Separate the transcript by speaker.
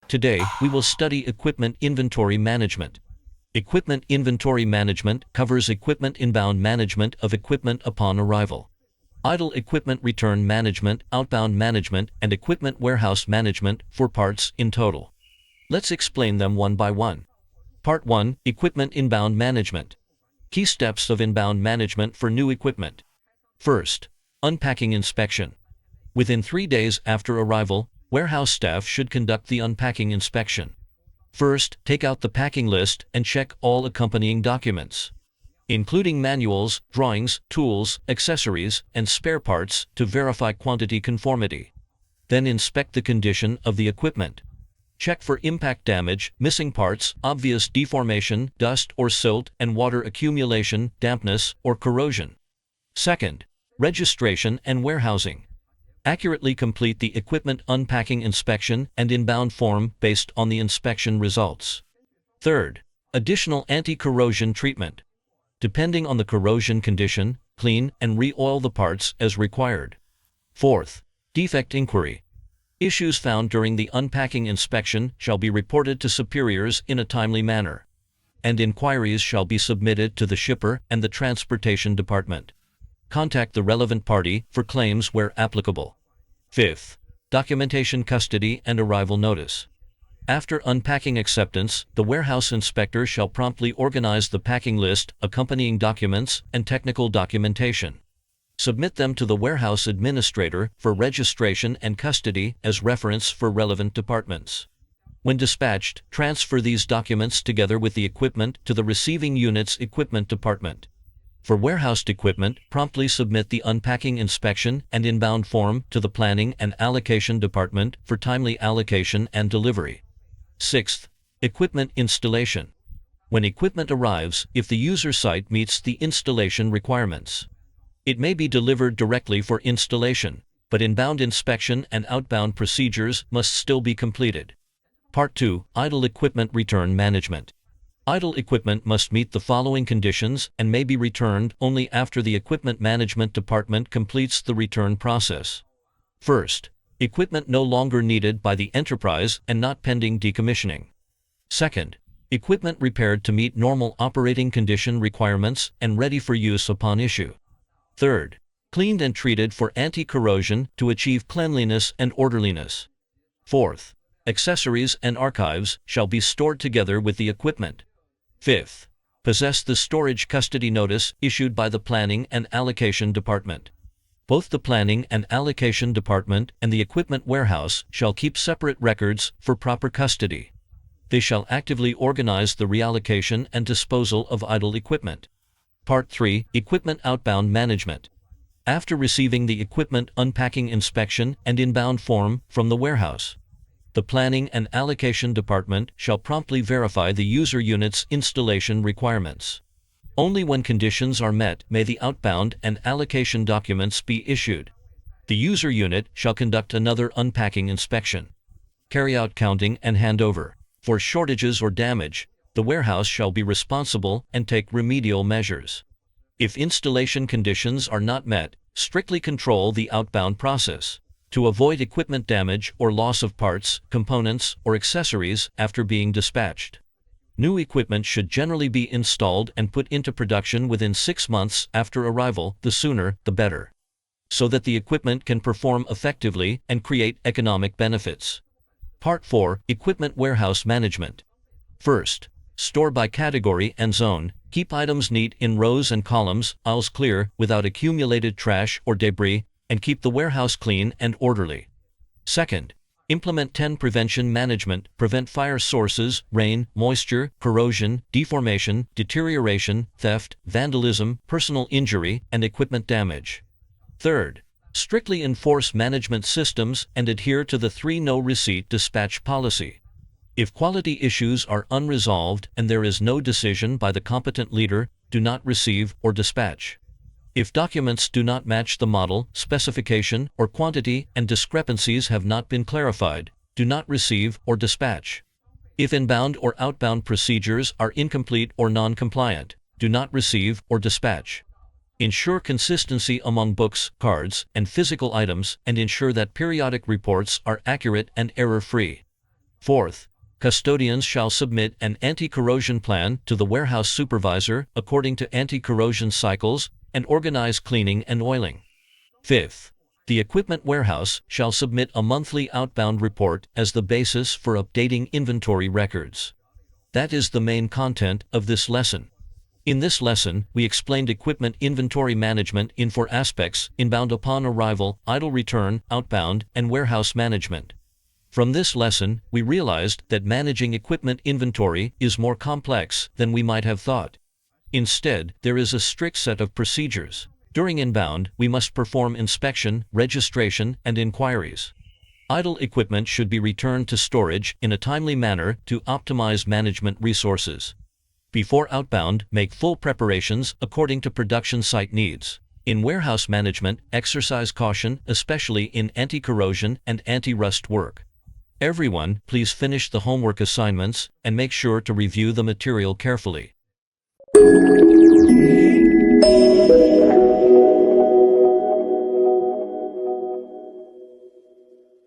Speaker 1: Today, we will study equipment inventory management. Equipment inventory management covers equipment inbound management of equipment upon arrival, idle equipment return management, outbound management, and equipment warehouse management for parts in total. Let's explain them one by one. Part 1. Equipment inbound management. Key steps of inbound management for new equipment. First, unpacking inspection. Within 3 days after arrival, warehouse staff should conduct the unpacking inspection. First, take out the packing list and check all accompanying documents, including manuals, drawings, tools, accessories, and spare parts to verify quantity conformity. Then inspect the condition of the equipment. Check for impact damage, missing parts, obvious deformation, dust or silt and water accumulation, dampness, or corrosion. Second, registration and warehousing. Accurately complete the equipment unpacking inspection and inbound form based on the inspection results. Third, additional anti-corrosion treatment. Depending on the corrosion condition, clean and re-oil the parts as required. Fourth, defect inquiry. Issues found during the unpacking inspection shall be reported to superiors in a timely manner, and inquiries shall be submitted to the shipper and the transportation department. Contact the relevant party for claims where applicable. Fifth, documentation custody and arrival notice. After unpacking acceptance, the warehouse inspector shall promptly organize the packing list, accompanying documents, and technical documentation. Submit them to the warehouse administrator for registration and custody as reference for relevant departments. When dispatched, transfer these documents together with the equipment to the receiving unit's equipment department. For warehoused equipment, promptly submit the unpacking inspection and inbound form to the planning and allocation department for timely allocation and delivery. Sixth, equipment installation. When equipment arrives, if the user site meets the installation requirements, it may be delivered directly for installation, but inbound inspection and outbound procedures must still be completed. Part 2. Idle equipment return management. Idle equipment must meet the following conditions and may be returned only after the equipment management department completes the return process. First, equipment no longer needed by the enterprise and not pending decommissioning. Second, equipment repaired to meet normal operating condition requirements and ready for use upon issue. Third, cleaned and treated for anti-corrosion to achieve cleanliness and orderliness. Fourth, accessories and archives shall be stored together with the equipment. Fifth, possess the storage custody notice issued by the Planning and Allocation Department. Both the Planning and Allocation Department and the Equipment Warehouse shall keep separate records for proper custody. They shall actively organize the reallocation and disposal of idle equipment. Part 3. Equipment outbound management. After receiving the equipment unpacking inspection and inbound form from the warehouse, the Planning and Allocation Department shall promptly verify the user unit's installation requirements. Only when conditions are met may the outbound and allocation documents be issued. The user unit shall conduct another unpacking inspection, carry out counting and handover. For shortages or damage, the warehouse shall be responsible and take remedial measures. If installation conditions are not met, strictly control the outbound process to avoid equipment damage or loss of parts, components, or accessories after being dispatched. New equipment should generally be installed and put into production within 6 months after arrival, the sooner the better, so that the equipment can perform effectively and create economic benefits. Part 4. Equipment warehouse management. First, store by category and zone. Keep items neat in rows and columns, aisles clear, without accumulated trash or debris, and keep the warehouse clean and orderly. Second, implement 10 prevention management. Prevent fire sources, rain, moisture, corrosion, deformation, deterioration, theft, vandalism, personal injury, and equipment damage. Third, strictly enforce management systems and adhere to the 3 no receipt dispatch policy. If quality issues are unresolved and there is no decision by the competent leader, do not receive or dispatch. If documents do not match the model, specification, or quantity and discrepancies have not been clarified, do not receive or dispatch. If inbound or outbound procedures are incomplete or non-compliant, do not receive or dispatch. Ensure consistency among books, cards, and physical items, and ensure that periodic reports are accurate and error-free. Fourth, custodians shall submit an anti-corrosion plan to the warehouse supervisor according to anti-corrosion cycles and organize cleaning and oiling. Fifth, the equipment warehouse shall submit a monthly outbound report as the basis for updating inventory records. That is the main content of this lesson. In this lesson, we explained equipment inventory management in 4 aspects: inbound upon arrival, idle return, outbound, and warehouse management. From this lesson, we realized that managing equipment inventory is more complex than we might have thought. Instead, there is a strict set of procedures. During inbound, we must perform inspection, registration, and inquiries. Idle equipment should be returned to storage in a timely manner to optimize management resources. Before outbound, make full preparations according to production site needs. In warehouse management, exercise caution, especially in anti-corrosion and anti-rust work. Everyone, please finish the homework assignments and make sure to review the material carefully.